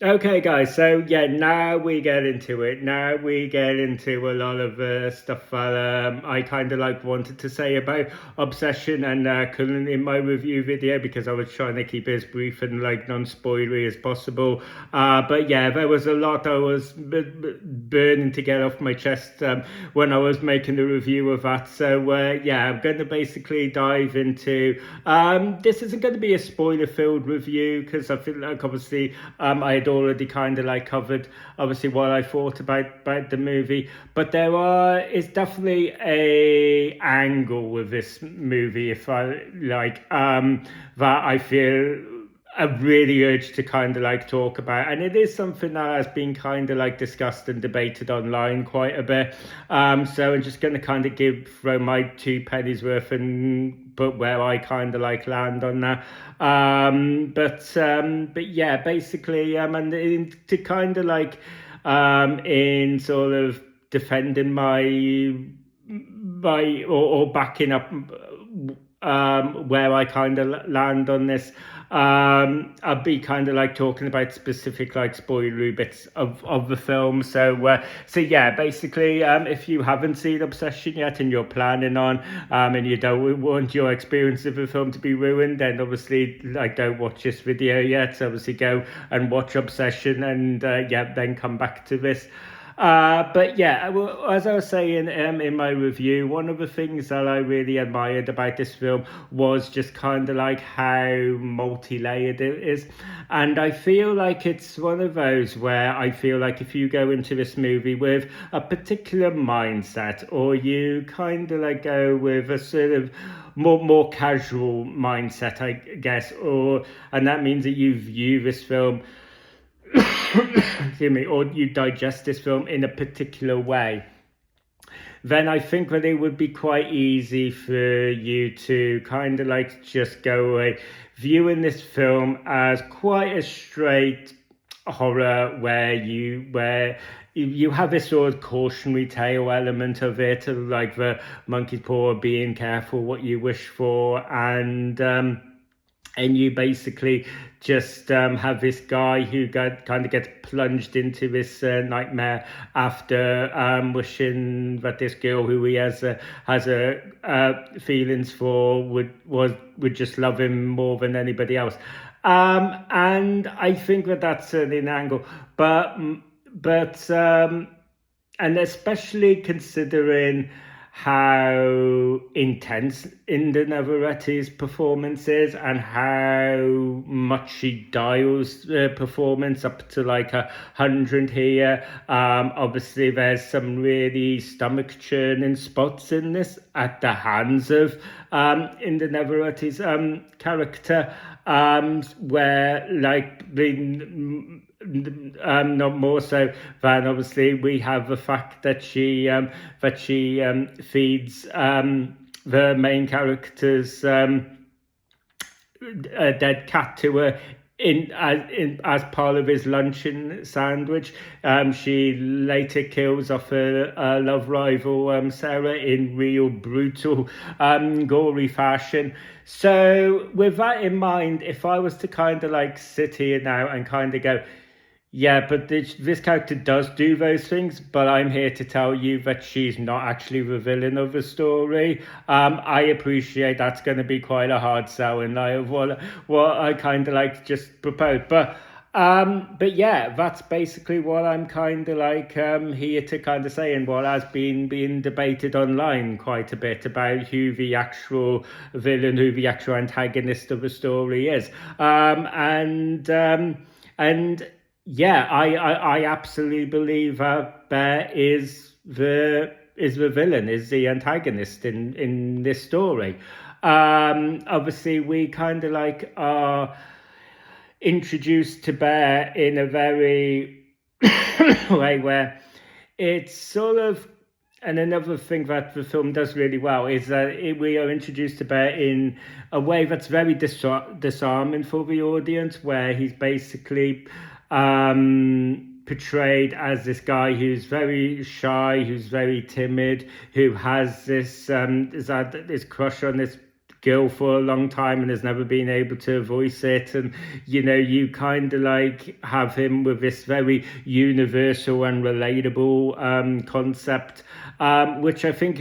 Okay, guys. So yeah, now we get into it. Now we get into a lot of stuff that I kind of like wanted to say about Obsession and couldn't in my review video because I was trying to keep it as brief and like non-spoilery as possible. But yeah, there was a lot I was burning to get off my chest when I was making the review of that. So yeah, I'm going to basically dive into. This isn't going to be a spoiler-filled review because I feel like obviously I had already kind of like covered obviously what I thought about the movie, but there is definitely a angle with this movie if I like that I feel a really urge to kind of like talk about, and it is something that has been kind of like discussed and debated online quite a bit. So I'm just going to kind of throw my two pennies worth and but where I kind of like land on that. But yeah, basically, to kind of like in sort of defending my or backing up where I kind of land on this. I'll be kind of like talking about specific like spoilery bits of the film. So yeah, basically, if you haven't seen Obsession yet and you're planning on, and you don't want your experience of the film to be ruined, then obviously like don't watch this video yet. So obviously go and watch Obsession and yeah, then come back to this. But yeah, well, as I was saying in my review, one of the things that I really admired about this film was just kind of like how multi-layered it is. And I feel like it's one of those where I feel like if you go into this movie with a particular mindset, or you kind of like go with a sort of more casual mindset, I guess, or and that means that you view this film excuse me, or you digest this film in a particular way, then I think that it would be quite easy for you to kind of like just go away viewing this film as quite a straight horror where you have this sort of cautionary tale element of it, of like the monkey's paw, being careful what you wish for, and you basically just have this guy who kind of gets plunged into this nightmare after wishing that this girl who he has a feelings for would just love him more than anybody else. And I think that that's certainly an angle, but and especially considering how intense Inda Navarrete's performance is and how much she dials the performance up to like 100 here. Obviously, there's some really stomach churning spots in this at the hands of Inda Navarrete's character, where like the not more so than obviously we have the fact that she feeds the main character's a dead cat to her as part of his luncheon sandwich. She later kills off her love rival Sarah in real brutal gory fashion. So with that in mind, if I was to kind of like sit here now and kind of go, yeah, but this character does do those things, but I'm here to tell you that she's not actually the villain of the story. I appreciate that's going to be quite a hard sell in light of what I kind of like just proposed. But yeah, that's basically what I'm kind of like here to kind of say, and what has been being debated online quite a bit about who the actual villain, who the actual antagonist of the story is. And yeah, I absolutely believe that Bear is the villain, is the antagonist in this story. Obviously, we kind of like are introduced to Bear in a very way where it's sort of, and another thing that the film does really well is that we are introduced to Bear in a way that's very disarming for the audience, where he's basically portrayed as this guy who's very shy, who's very timid, who has this crush on this girl for a long time and has never been able to voice it, and you kind of like have him with this very universal and relatable concept, which I think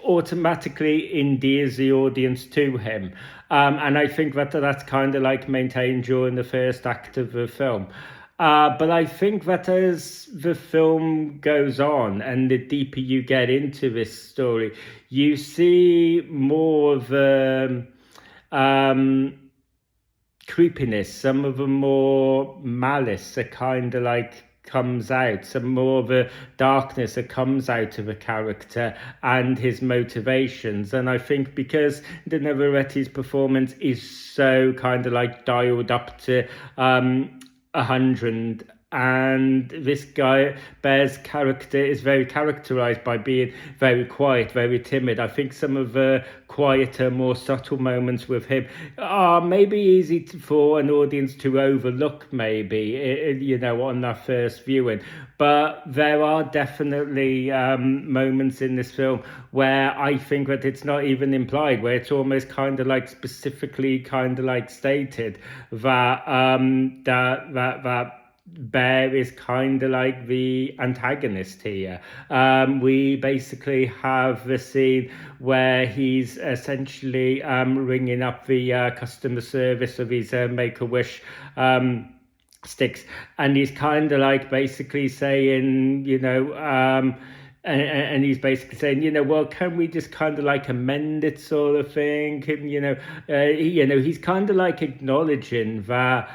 automatically endears the audience to him, and I think that's kind of like maintained during the first act of the film. But I think that as the film goes on and the deeper you get into this story, you see more of the creepiness, some of the more malice that kind of like comes out, some more of a darkness that comes out of a character and his motivations. And I think because De Navarrete's performance is so kind of like dialed up to 100, and this guy Bear's character is very characterized by being very quiet, very timid. I think some of the quieter, more subtle moments with him are maybe easy for an audience to overlook, maybe on that first viewing, but there are definitely moments in this film where I think that it's not even implied, where it's almost kind of like specifically kind of like stated that that Bear is kind of like the antagonist here. We basically have the scene where he's essentially ringing up the customer service of his Make-A-Wish sticks, and he's kind of like basically saying, and he's basically saying, well, can we just kind of like amend it, sort of thing? And, he's kind of like acknowledging that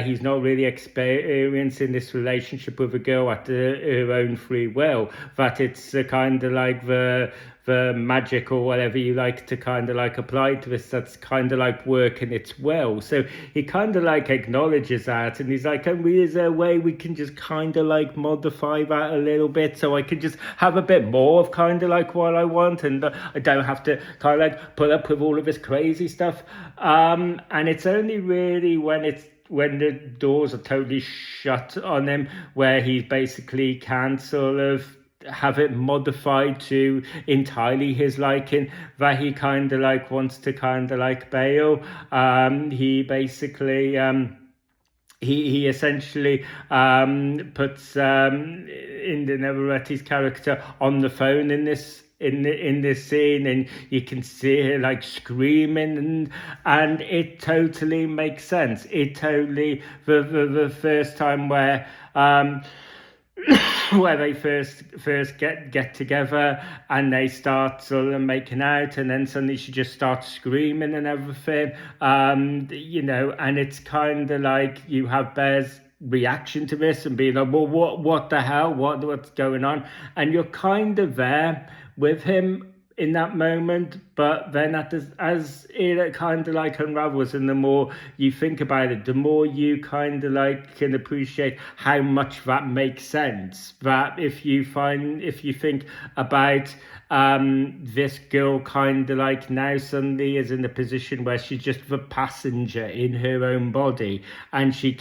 he's not really experiencing this relationship with a girl at her own free will, that it's kind of like the magic or whatever you like to kind of like apply to this that's kind of like working its well. So he kind of like acknowledges that, and he's like, is there a way we can just kind of like modify that a little bit so I can just have a bit more of kind of like what I want, and I don't have to kind of like put up with all of this crazy stuff. And it's only really when the doors are totally shut on him where he basically can sort of have it modified to entirely his liking that he kind of like wants to kind of like bail. He basically he essentially puts in De Navarrete's character on the phone in this scene, and you can see her like screaming, and it totally makes sense. It totally the first time where where they first get together and they start sort of making out, and then suddenly she just starts screaming and everything, and it's kind of like you have Bear's reaction to this and being like, well, what the hell, what's going on, and you're kind of there with him in that moment, but then as it kind of like unravels, and the more you think about it, the more you kind of like can appreciate how much that makes sense. That if you think about this girl kind of like now suddenly is in a position where she's just the passenger in her own body, and she's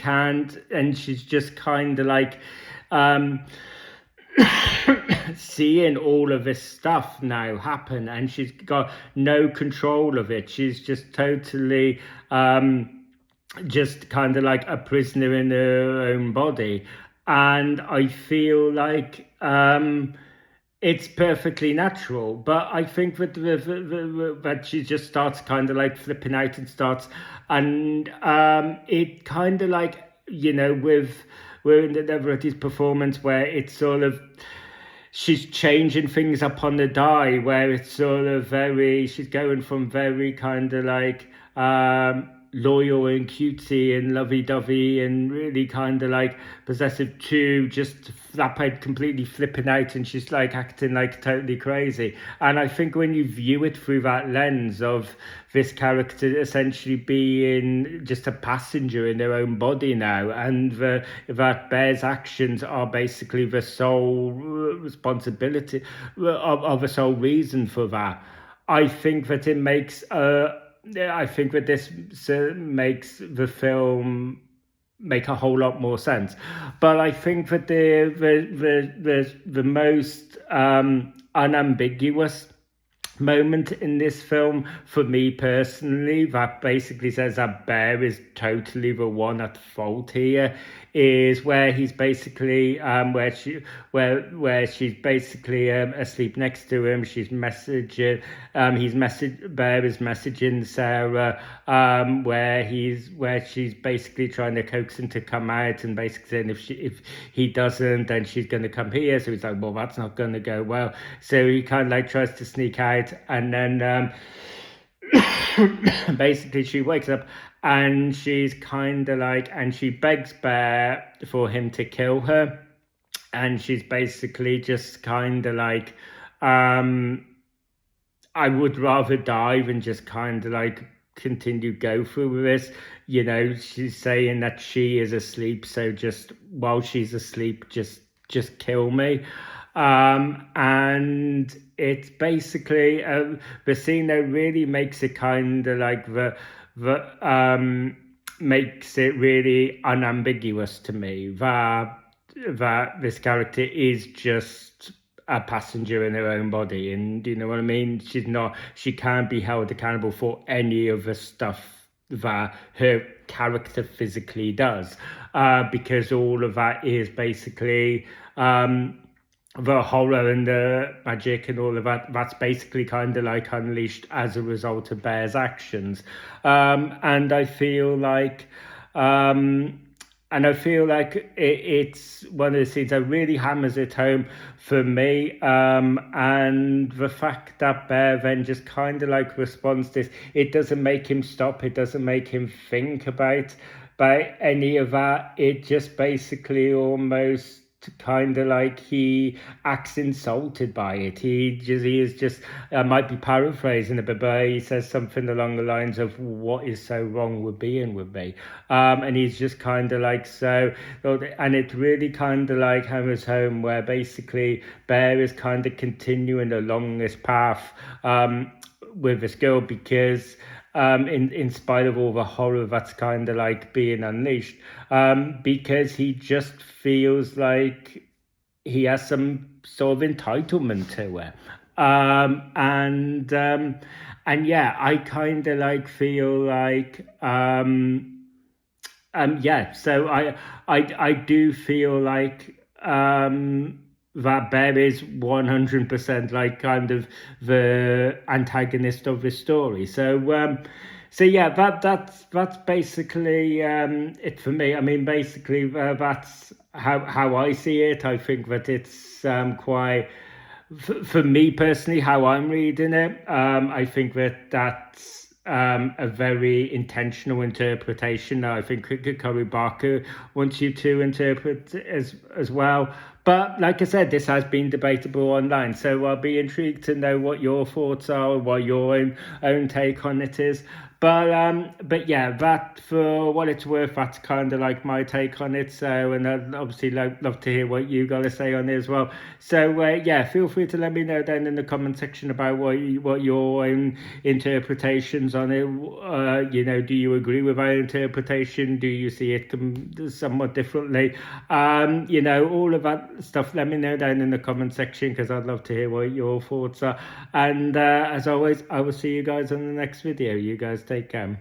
just kind of like seeing all of this stuff now happen, and she's got no control of it. She's just totally just kind of like a prisoner in her own body, and I feel like it's perfectly natural. But I think that that she just starts kind of like flipping out and starts, and it kind of like we're in the Navarrete's performance where it's sort of she's changing things up on the die, where it's sort of she's going from very kind of like loyal and cutesy and lovey-dovey and really kind of like possessive to just completely flipping out, and she's like acting like totally crazy. And I think when you view it through that lens of this character essentially being just a passenger in their own body now, and that Bear's actions are basically the sole responsibility of the sole reason for that, I think that it makes I think that this makes the film make a whole lot more sense. But I think that the most unambiguous moment in this film for me personally that basically says that Bear is totally the one at fault here is where he's basically where she's basically asleep next to him. She's messaging Bear is messaging Sarah where she's basically trying to coax him to come out and basically saying if he doesn't then she's going to come here. So he's like, well, that's not going to go well. So he kind of like tries to sneak out, and then basically she wakes up and she's kind of like, and she begs Bear for him to kill her, and she's basically just kind of like, I would rather die than just kind of like continue go through with this. You know, she's saying that she is asleep, so just while she's asleep, just kill me. And it's basically the scene that really makes it kind of like makes it really unambiguous to me that this character is just a passenger in her own body, and you know what I mean. She can't be held accountable for any of the stuff that her character physically does, because all of that is basically the horror and the magic and all of that's basically kind of like unleashed as a result of Bear's actions. And I feel like it's one of the scenes that really hammers it home for me. And the fact that Bear then just kind of like responds to this, it doesn't make him stop. It doesn't make him think about any of that. It just basically almost kind of like he acts insulted by it. He is just I might be paraphrasing a bit, but he says something along the lines of, what is so wrong with being with me? And he's just kind of like, so, and it really kind of like hammers home where basically Bear is kind of continuing along this path with this girl, because in spite of all the horror that's kind of like being unleashed, because he just feels like he has some sort of entitlement to her. And yeah, I kind of like feel like yeah, so I do feel like that Bear is 100% like kind of the antagonist of the story. So yeah, that's basically it for me. I mean, basically that's how I see it. I think that it's quite, for me personally, how I'm reading it. I think that's a very intentional interpretation. I think Cory Barker wants you to interpret as well. But like I said, this has been debatable online, so I'll be intrigued to know what your thoughts are, what your own take on it is. But yeah, that, for what it's worth, that's kind of like my take on it. So, and I'd obviously love to hear what you got to say on it as well. So yeah, feel free to let me know down in the comment section about what your own interpretations on it. You know, do you agree with our interpretation? Do you see it somewhat differently? You know, all of that stuff, let me know down in the comment section, because I'd love to hear what your thoughts are. And as always, I will see you guys on the next video. You guys take care.